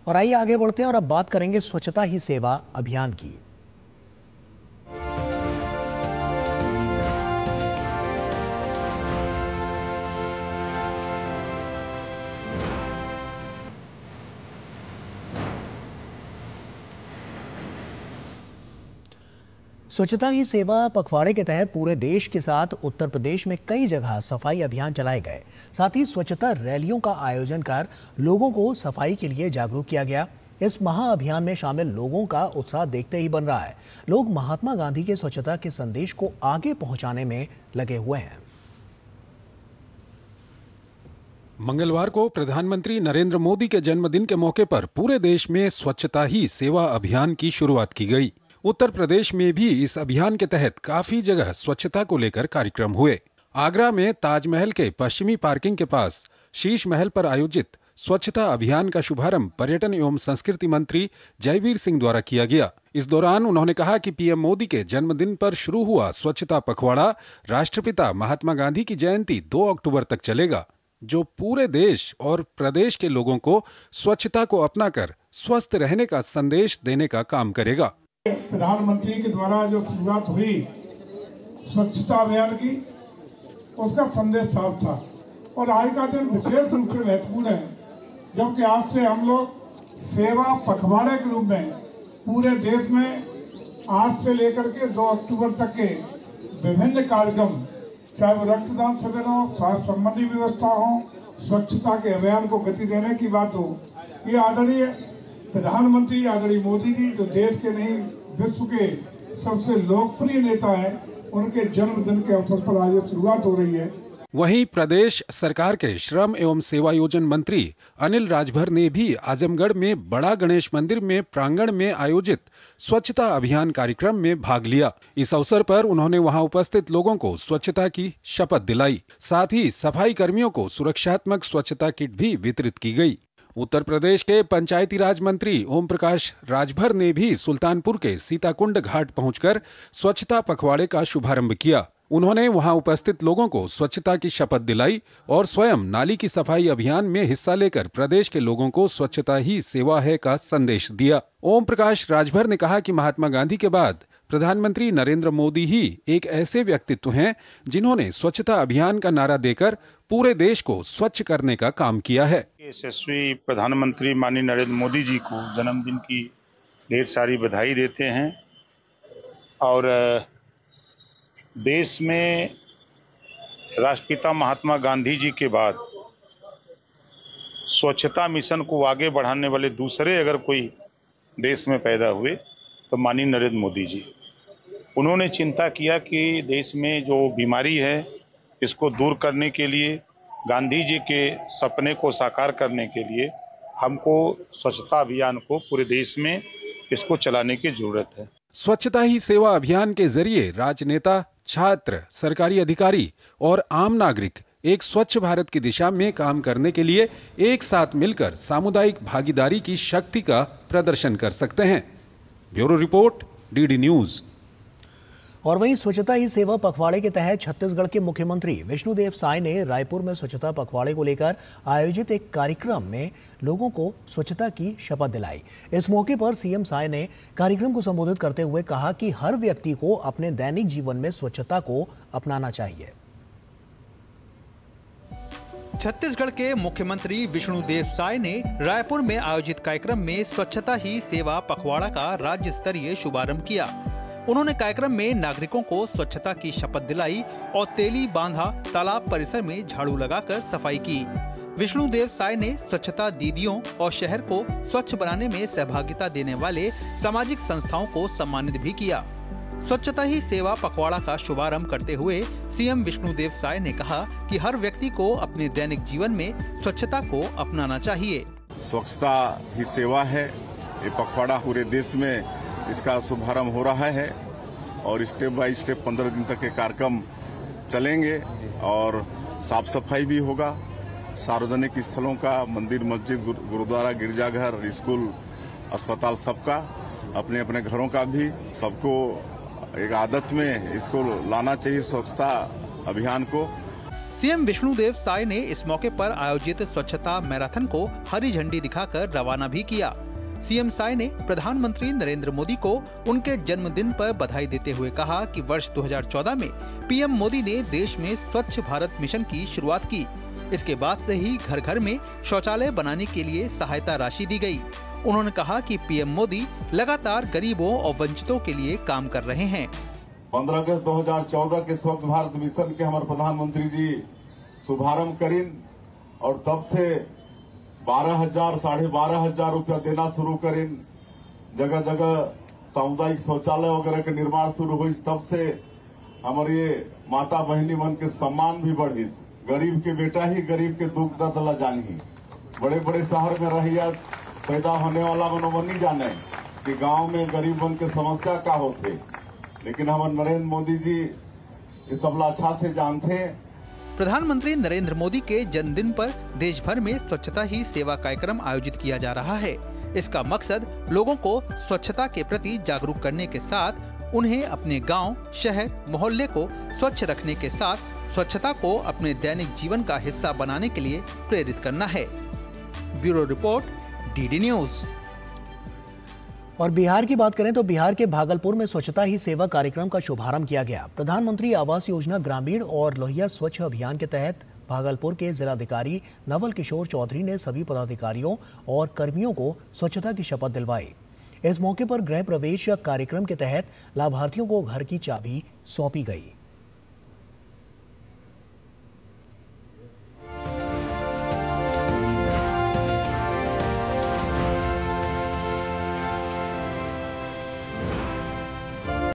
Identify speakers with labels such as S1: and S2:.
S1: और आइए आगे बढ़ते हैं और अब बात करेंगे स्वच्छता ही सेवा अभियान की। स्वच्छता ही सेवा पखवाड़े के तहत पूरे देश के साथ उत्तर प्रदेश में कई जगह सफाई अभियान चलाए गए। साथ ही स्वच्छता रैलियों का आयोजन कर लोगों को सफाई के लिए जागरूक किया गया। इस महाअभियान में शामिल लोगों का उत्साह देखते ही बन रहा है। लोग महात्मा गांधी के स्वच्छता के संदेश को आगे पहुंचाने में लगे हुए हैं।
S2: मंगलवार को प्रधानमंत्री नरेंद्र मोदी के जन्मदिन के मौके पर पूरे देश में स्वच्छता ही सेवा अभियान की शुरुआत की गई। उत्तर प्रदेश में भी इस अभियान के तहत काफी जगह स्वच्छता को लेकर कार्यक्रम हुए। आगरा में ताजमहल के पश्चिमी पार्किंग के पास शीश महल पर आयोजित स्वच्छता अभियान का शुभारंभ पर्यटन एवं संस्कृति मंत्री जयवीर सिंह द्वारा किया गया। इस दौरान उन्होंने कहा कि पीएम मोदी के जन्मदिन पर शुरू हुआ स्वच्छता पखवाड़ा राष्ट्रपिता महात्मा गांधी की जयंती 2 अक्टूबर तक चलेगा, जो पूरे देश और प्रदेश के लोगों को स्वच्छता को अपनाकर स्वस्थ रहने का संदेश देने का काम करेगा।
S3: प्रधानमंत्री के द्वारा जो शुरुआत हुई स्वच्छता अभियान की, उसका संदेश साफ था और आज का दिन विशेष रूप से महत्वपूर्ण है, जबकि आज से हम लोग सेवा पखवाड़े के रूप में पूरे देश में आज से लेकर के 2 अक्टूबर तक के विभिन्न कार्यक्रम, चाहे वो रक्तदान शिविर हो, स्वास्थ्य संबंधी व्यवस्था हो, स्वच्छता के अभियान को गति देने की बात हो, ये आदरणीय प्रधानमंत्री आदरणीय मोदी जी, जो देश के नहीं विश्व के सबसे लोकप्रिय नेता हैं, उनके जन्मदिन के अवसर पर आज शुरुआत हो रही है।
S2: वहीं प्रदेश सरकार के श्रम एवं सेवायोजन मंत्री अनिल राजभर ने भी आजमगढ़ में बड़ा गणेश मंदिर में प्रांगण में आयोजित स्वच्छता अभियान कार्यक्रम में भाग लिया। इस अवसर पर उन्होंने वहां उपस्थित लोगों को स्वच्छता की शपथ दिलाई। साथ ही सफाई कर्मियों को सुरक्षात्मक स्वच्छता किट भी वितरित की गई। उत्तर प्रदेश के पंचायती राज मंत्री ओम प्रकाश राजभर ने भी सुल्तानपुर के सीताकुंड घाट पहुंचकर स्वच्छता पखवाड़े का शुभारंभ किया। उन्होंने वहां उपस्थित लोगों को स्वच्छता की शपथ दिलाई और स्वयं नाली की सफाई अभियान में हिस्सा लेकर प्रदेश के लोगों को स्वच्छता ही सेवा है का संदेश दिया। ओम प्रकाश राजभर ने कहा कि महात्मा गांधी के बाद प्रधानमंत्री नरेंद्र मोदी ही एक ऐसे व्यक्तित्व हैं जिन्होंने स्वच्छता अभियान का नारा देकर पूरे देश को स्वच्छ करने का काम किया है।
S4: यशस्वी प्रधानमंत्री माननीय नरेंद्र मोदी जी को जन्मदिन की ढेर सारी बधाई देते हैं और देश में राष्ट्रपिता महात्मा गांधी जी के बाद स्वच्छता मिशन को आगे बढ़ाने वाले दूसरे अगर कोई देश में पैदा हुए तो माननीय नरेंद्र मोदी जी। उन्होंने चिंता किया कि देश में जो बीमारी है इसको दूर करने के लिए, गांधी जी के सपने को साकार करने के लिए हमको स्वच्छता अभियान को पूरे देश में इसको चलाने की जरूरत है।
S2: स्वच्छता ही सेवा अभियान के जरिए राजनेता, छात्र, सरकारी अधिकारी और आम नागरिक एक स्वच्छ भारत की दिशा में काम करने के लिए एक साथ मिलकर सामुदायिक भागीदारी की शक्ति का प्रदर्शन कर सकते हैं। Bureau report, DD news.
S1: और वहीं स्वच्छता ही सेवा पखवाड़े के तहत छत्तीसगढ़ के मुख्यमंत्री विष्णुदेव साय ने रायपुर में स्वच्छता पखवाड़े को लेकर आयोजित एक कार्यक्रम में लोगों को स्वच्छता की शपथ दिलाई। इस मौके पर सीएम साय ने कार्यक्रम को संबोधित करते हुए कहा कि हर व्यक्ति को अपने दैनिक जीवन में स्वच्छता को अपनाना चाहिए।
S5: छत्तीसगढ़ के मुख्यमंत्री विष्णुदेव साय ने रायपुर में आयोजित कार्यक्रम में स्वच्छता ही सेवा पखवाड़ा का राज्य स्तरीय शुभारंभ किया। उन्होंने कार्यक्रम में नागरिकों को स्वच्छता की शपथ दिलाई और तेली बांधा तालाब परिसर में झाड़ू लगाकर सफाई की। विष्णुदेव साय ने स्वच्छता दीदियों और शहर को स्वच्छ बनाने में सहभागिता देने वाले सामाजिक संस्थाओं को सम्मानित भी किया। स्वच्छता ही सेवा पखवाड़ा का शुभारंभ करते हुए सीएम विष्णुदेव साय ने कहा कि हर व्यक्ति को अपने दैनिक जीवन में स्वच्छता को अपनाना चाहिए।
S6: स्वच्छता ही सेवा है, ये पखवाड़ा पूरे देश में इसका शुभारंभ हो रहा है और स्टेप बाय स्टेप 15 दिन तक के कार्यक्रम चलेंगे और साफ सफाई भी होगा। सार्वजनिक स्थलों का, मंदिर, मस्जिद, गुरुद्वारा, गिरजाघर, स्कूल, अस्पताल, सबका, अपने अपने घरों का भी, सबको एक आदत में इसको लाना चाहिए स्वच्छता अभियान को।
S5: सीएम विष्णुदेव साय ने इस मौके पर आयोजित स्वच्छता मैराथन को हरी झंडी दिखाकर रवाना भी किया। सीएम साय ने प्रधानमंत्री नरेंद्र मोदी को उनके जन्मदिन पर बधाई देते हुए कहा कि वर्ष 2014 में पीएम मोदी ने देश में स्वच्छ भारत मिशन की शुरुआत की। इसके बाद से ही घर घर में शौचालय बनाने के लिए सहायता राशि दी गई। उन्होंने कहा कि पीएम मोदी लगातार गरीबों और वंचितों के लिए काम कर रहे हैं।
S6: 15 अगस्त 2014 के स्वच्छ भारत मिशन के हमारे प्रधानमंत्री जी शुभारंभ करीन और तब से 12,000 साढ़े 12,000 रुपया देना शुरू करीन। जगह जगह सामुदायिक शौचालय वगैरह के निर्माण शुरू हुई। तब से हमारे माता बहनी मन के सम्मान भी बढ़ी। गरीब के बेटा ही गरीब के दुख दर्द जानी। बड़े बड़े शहर में रहिया पैदा होने वाला मनोबन नहीं जाने कि गांव में गरीब मन के समस्या का होते, लेकिन हमारे नरेंद्र मोदी जी ये सब अच्छा से जानते हैं।
S5: प्रधानमंत्री नरेंद्र मोदी के जन्मदिन पर देश भर में स्वच्छता ही सेवा कार्यक्रम आयोजित किया जा रहा है। इसका मकसद लोगों को स्वच्छता के प्रति जागरूक करने के साथ उन्हें अपने गांव, शहर, मोहल्ले को स्वच्छ रखने के साथ स्वच्छता को अपने दैनिक जीवन का हिस्सा बनाने के लिए प्रेरित करना है। Bureau report, DD news.
S1: और बिहार की बात करें तो बिहार के भागलपुर में स्वच्छता ही सेवा कार्यक्रम का शुभारंभ किया गया। प्रधानमंत्री आवास योजना ग्रामीण और लोहिया स्वच्छ अभियान के तहत भागलपुर के जिलाधिकारी नवल किशोर चौधरी ने सभी पदाधिकारियों और कर्मियों को स्वच्छता की शपथ दिलवाई। इस मौके पर गृह प्रवेश कार्यक्रम के तहत लाभार्थियों को घर की चाबी सौंपी गई।